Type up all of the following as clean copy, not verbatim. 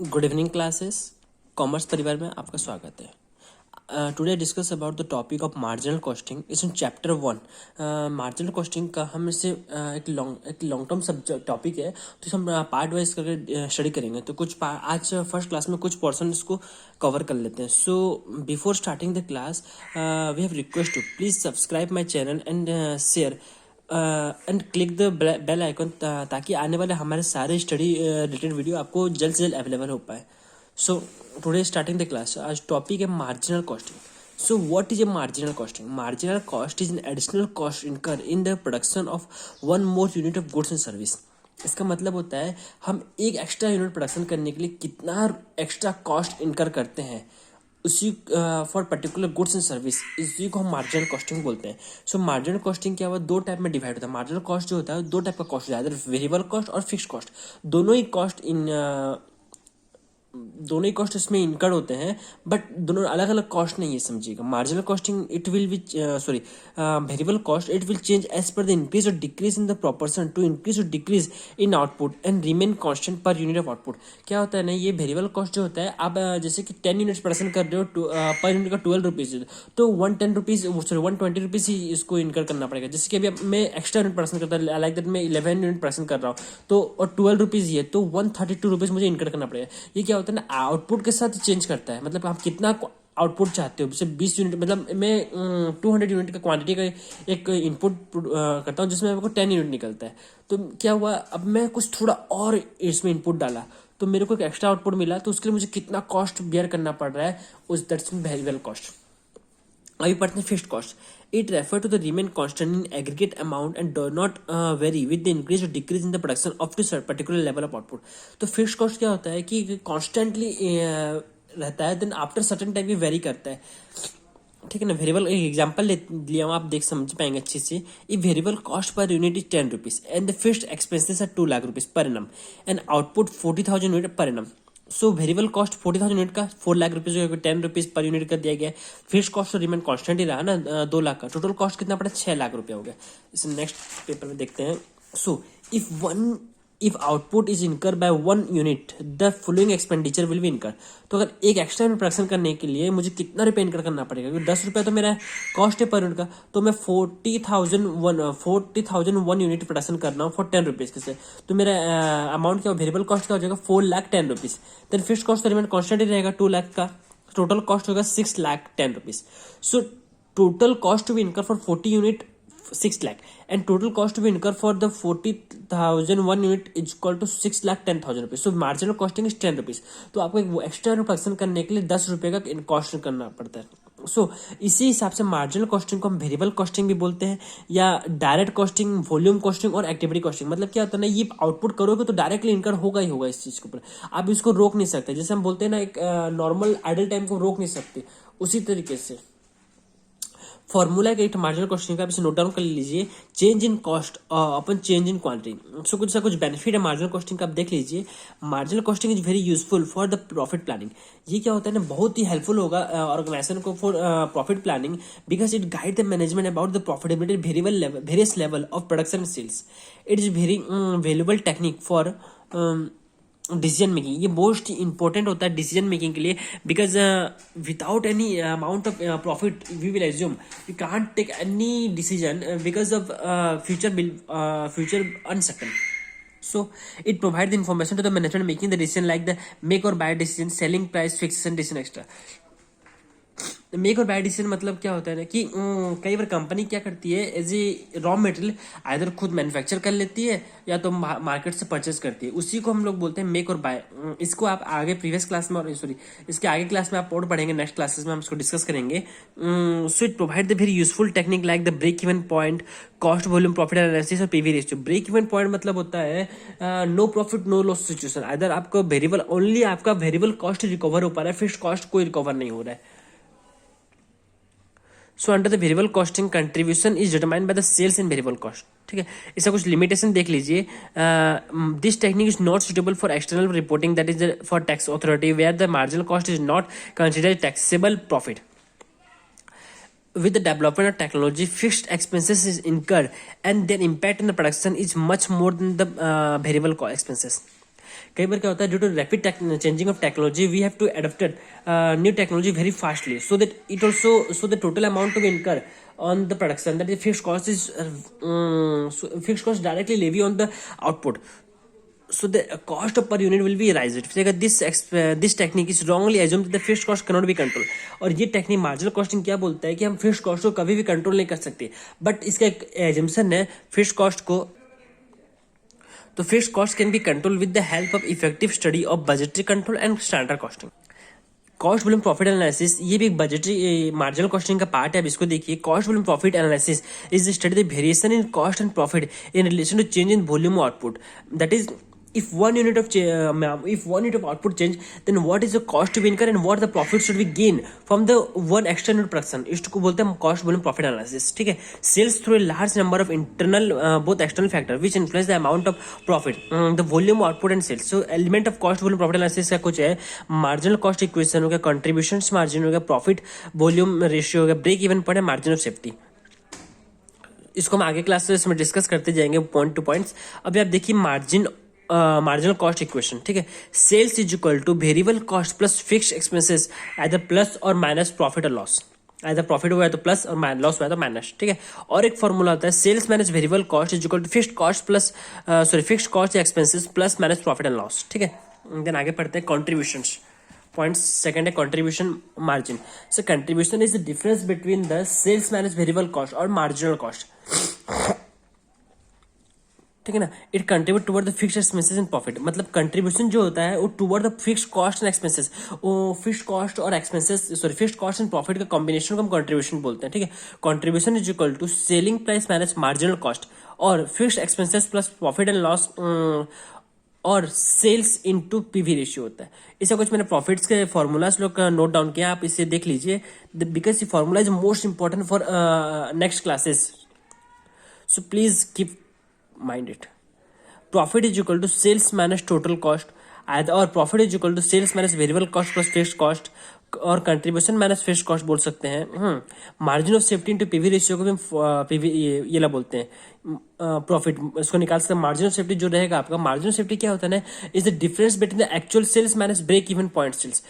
Good evening classes. Commerce परिवार में आपका स्वागत है। Today discuss about the topic of marginal costing. इस चैप्टर 1 मार्जिनल कॉस्टिंग का हम इसे एक लॉन्ग टर्म सब्जेक्ट टॉपिक है, तो इसे हम पार्ट वाइज करके स्टडी करेंगे। तो आज फर्स्ट क्लास में कुछ पोर्शन इसको कवर कर लेते हैं। So before starting the class we have request to please subscribe my channel and share and click the bell icon, ताकि आने वाले हमारे सारे स्टडी रिलेटेड वीडियो आपको जल्द से जल्द अवेलेबल हो पाए। So today starting the class, आज टॉपिक है marginal costing. So what is a marginal costing? Marginal cost is an additional cost incur in the production of one more unit of goods and service. इसका मतलब होता है हम एक extra unit production करने के लिए कितना एक्स्ट्रा कॉस्ट इनकर करते हैं उसी for particular goods and service, इसी को हम मार्जिनल कॉस्टिंग बोलते हैं। सो मार्जिनल कॉस्टिंग क्या हुआ, दो टाइप में डिवाइड होता है। मार्जिनल कॉस्ट जो होता है दो टाइप का कॉस्ट होता है, इधर वेरिएबल कॉस्ट और फिक्स कॉस्ट। दोनों ही कॉस्ट इसमें इनकर्ड होते हैं, बट दोनों अलग अलग कॉस्ट नहीं है, समझिएगा। Marginal costing it will be variable cost it will change as per the increase or decrease in the proportion to increase or decrease in output and remain constant per unit of output. क्या होता है ना, ये variable cost जो होता है, आप जैसे कि 10 यूनिट्स प्रोडक्शन कर रहे हो, पर यूनिट का 12 रुपीज़, तो 120 रुपीज़ ही इसको इनकर करना पड़ेगा। जैसे कि अभी मैं एक्स्ट्रा यूनिट प्रोडक्शन करता हूँ, लाइक दैट मैं 11 यूनिट प्रोडक्शन कर रहा हूँ, तो और 12 रुपीज़ ही है, तो 132 रुपीज़ मुझे इनकर करना पड़ेगा। ये क्या होता है ना, आउटपुट के साथ चेंज करता है। मतलब आप कितना आउटपुट चाहते हो, जैसे 20 यूनिट, मतलब मैं 200 यूनिट का क्वांटिटी का एक इनपुट करता हूँ, जिसमें मेरे को 10 यूनिट निकलता है। तो क्या हुआ, अब मैं कुछ थोड़ा और इसमें इनपुट डाला तो मेरे को एक एक्स्ट्रा आउटपुट मिला, तो उसके लिए मुझे कितना कॉस्ट बियर करना पड़ रहा है, उस दैट्स वेरिएबल कॉस्ट। अभी पढ़ते हैं fixed cost. It refer to the remain constant in aggregate amount and do not vary with the increase or decrease in the production of to particular level of output. तो fixed cost क्या होता है कि constantly रहता है, then after certain time भी vary करता है, ठीक है ना। वेरिएबल एक एग्जांपल लिया हूँ, आप देख समझ पाएंगे अच्छे से। ई variable cost per unit is 10 rupees and the fixed expenses are 2 lakh rupees per annum and output 40,000 unit per annum. So variable cost 40,000 unit का 4 lakh rupees 10 rupees per unit कर दिया गया। फिक्स्ड कॉस्ट तो रिमेन कॉन्स्टेंट ही रहा ना, 2 लाख का। Total cost कितना पड़ा, 6 लाख रुपया हो गया। इसे नेक्स्ट पेपर में देखते हैं। So if output is incur by 1 unit the following expenditure will be incur. तो अगर एक एक्स्ट्रा यूनिट प्रोडक्शन करने के लिए मुझे कितना रुपये इनकर करना पड़ेगा, क्योंकि 10 रुपये तो मेरा कॉस्ट है पर यूनिट का, तो मैं 40,001 यूनिट प्रोडक्शन कर रहा हूँ फॉर 10 रुपीज़ से। तो मेरा अमाउंट क्या, वेरिएबल कॉस्ट क्या हो जाएगा, 4,10,000 रुपीज़। देन फिक्स्ड कॉस्ट तो रिमेन कॉन्स्टेंट ही रहेगा 2 लाख का। टोटल कॉस्ट होगा 6,10,000 rupees. So total cost to be incur for 40 unit 6 lakh and total cost to be incurred for the 40,001 unit is equal to 6,10,000 rupees. So marginal costing is 10 rupees. तो आपको एक extra production करने के लिए 10 रुपये का cost करना पड़ता है। सो इसी हिसाब से मार्जिनल कॉस्टिंग को हम वेरिएबल कॉस्टिंग भी बोलते हैं, या डायरेक्ट कॉस्टिंग, वॉल्यूम कॉस्टिंग और एक्टिविटी कॉस्टिंग। मतलब क्या होता है ना, ये आउटपुट करोगे तो डायरेक्टली इनकर होगा ही होगा इस चीज के ऊपर, आप इसको रोक नहीं सकते। जैसे हम बोलते हैं ना, एक नॉर्मल आइडल टाइम को रोक नहीं सकते, उसी तरीके से फॉर्मूला एक मार्जिनल कॉस्टिंग का, इसे नोट डाउन कर लीजिए। Change in cost upon change in quantity. So कुछ बेनिफिट है मार्जिनल कॉस्टिंग का, आप देख लीजिए। Marginal costing is very useful for the profit planning. ये क्या होता है ना, बहुत ही हेल्पफुल होगा ऑर्गेनाइजेशन को for profit planning, because it guide the management about the profitability various level of production and sales. It is very valuable technique for decision making. ये मोस्ट इंपॉर्टेंट होता है डिसीजन मेकिंग के लिए, because without any amount of profit we will assume we can't take any decision because of future uncertain. So it provides the information to the management making the decision like the make or buy decision, selling price, fixation decision, extra. Make और bye decision मतलब क्या होता है ना कि कई बार company क्या करती है, as a raw material either खुद मैन्युफैक्चर कर लेती है या तो मार्केट से परचेज करती है, उसी को हम लोग बोलते हैं मेक और बाय। इसको आप आगे प्रीवियस क्लास में, और सॉरी इसके आगे क्लास में आप और पढ़ेंगे, नेक्स्ट क्लासेस में हम इसको डिस्कस करेंगे। So it provide the very useful technique like the break even point, cost volume profit analysis और PV ratio. Break even point मतलब होता है no profit no loss situation. Either आपका वेरिएबल ओनली आपका वेरिएबल कॉस्ट रिकवर हो पा रहा है, फिक्स्ड कॉस्ट कोई रिकवर नहीं हो रहा है। So under the variable costing contribution is determined by the sales in variable cost, ठीक है। इसका कुछ लिमिटेशन देख लीजिए। This technique is not suitable for external reporting, that is for tax authority where the marginal cost is not considered taxable profit. With the development of technology, fixed expenses is incurred and their impact on the production is much more than the variable expenses. कई बार क्या होता है, due to rapid changing of technology we have to adapted new technology very fastly, so that it also so the total amount to be incur on the production, that is fixed cost is fixed cost directly levy on the output, so the cost of per unit will be raised. फिर अगर this technique is wrongly assumed that the fixed cost cannot be controlled, और ये technique marginal costing क्या बोलता है कि हम fixed cost को कभी भी कंट्रोल नहीं कर सकते, बट इसका एक एजम्पशन है फिक्स्ड कॉस्ट को, तो fixed cost can be control with the help of effective study of budgetary control and standard costing. Cost volume profit analysis, ये भी एक बजटरी मार्जिनल कॉस्टिंग का पार्ट है. अब इसको देखिए, cost volume profit analysis is the study the variation in cost and profit in relation to change in volume output. That is if one unit of output change, then what is the cost to be incurred and what the profit should be gained from the one extra unit production. इसको बोलते हैं cost volume profit analysis. ठीक है, sales through a large number of internal both external factor which influence the amount of profit, the volume output and sales. So element of cost volume profit analysis का कुछ है, marginal cost equation हो गया, contribution margin हो गया, profit volume ratio हो गया, break even point, margin of safety. इसको हम आगे क्लासेस में डिस्कस करते जाएंगे पॉइंट टू पॉइंट्स. अभी आप देखिए मार्जिनल कॉस्ट इक्वेशन. ठीक है, sales is equal to variable cost plus fixed expenses at plus और माइनस प्रॉफिट और लॉस. एज प्रॉफिट हुआ है तो प्लस और लॉस हुआ है तो माइनस. ठीक है, और एक फॉर्मूला होता है sales minus variable cost is equal to fixed cost plus fixed cost expenses plus minus profit and loss. ठीक है, देन आगे पढ़ते हैं कॉन्ट्रीब्यूशन. पॉइंट सेकंड है contribution margin. So contribution is the difference between the sales minus variable cost और marginal cost. ठीक है ना, it contribute toward the fixed expenses and profit. मतलब कंट्रीब्यूशन जो होता है वो toward the fixed cost and expenses, वो फिक्स्ड कॉस्ट और expenses fixed cost and profit का कॉम्बिनेशन को हम कंट्रीब्यूशन बोलते हैं. ठीक है, contribution is equal to selling price minus marginal cost और fixed expenses plus profit and loss और सेल्स इनटू पीवी रेशियो होता है. इसका कुछ मैंने प्रॉफिट्स के फॉर्मूलाज लोग नोट डाउन किया, आप इसे देख लीजिए, बिकॉज ये formula is most important for next classes, so please keep mind it. Profit is equal to sales minus total cost, और profit is equal to sales minus variable cost plus fixed cost, और contribution minus fixed cost बोल सकते हैं. Margin of safety into PV ratio को भी PV ये ला बोलते हैं प्रॉफिट. इसको निकाल सकते हैं. मार्जिन ऑफ सेफ्टी जो रहेगा आपका, मार्जिन ऑफ सेफ्टी क्या होता है ना, is the difference between the actual sales minus break even point sales.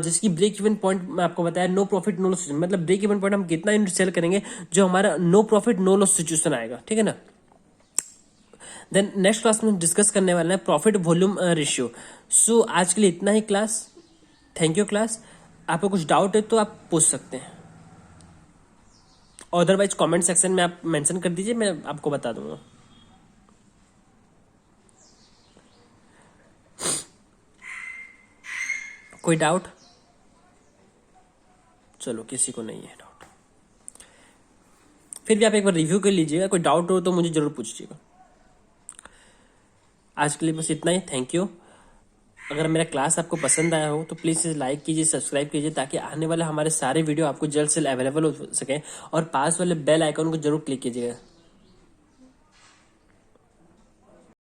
जिसकी ब्रेक इवन पॉइंट मैं आपको बताया, नो प्रॉफिट नो लॉस. मतलब ब्रेक इवन पॉइंट हम कितना यूनिट सेल करेंगे जो हमारा no profit no loss situation आएगा. ठीक है ना. देन नेक्स्ट क्लास में डिस्कस करने वाले हैं प्रॉफिट वॉल्यूम रेशियो. सो आज के लिए इतना ही क्लास. Thank you class. आपको कुछ डाउट है तो आप पूछ सकते हैं, अदरवाइज कमेंट सेक्शन में आप मेंशन कर दीजिए, मैं आपको बता दूंगा. कोई डाउट? चलो, किसी को नहीं है डाउट. फिर भी आप एक बार रिव्यू कर लीजिएगा. कोई डाउट हो तो मुझे जरूर पूछिएगा. आज के लिए बस इतना ही. Thank you. अगर मेरा क्लास आपको पसंद आया हो तो प्लीज़ लाइक कीजिए, सब्सक्राइब कीजिए, ताकि आने वाले हमारे सारे वीडियो आपको जल्द से अवेलेबल हो सके, और पास वाले बेल आइकन को जरूर क्लिक कीजिएगा.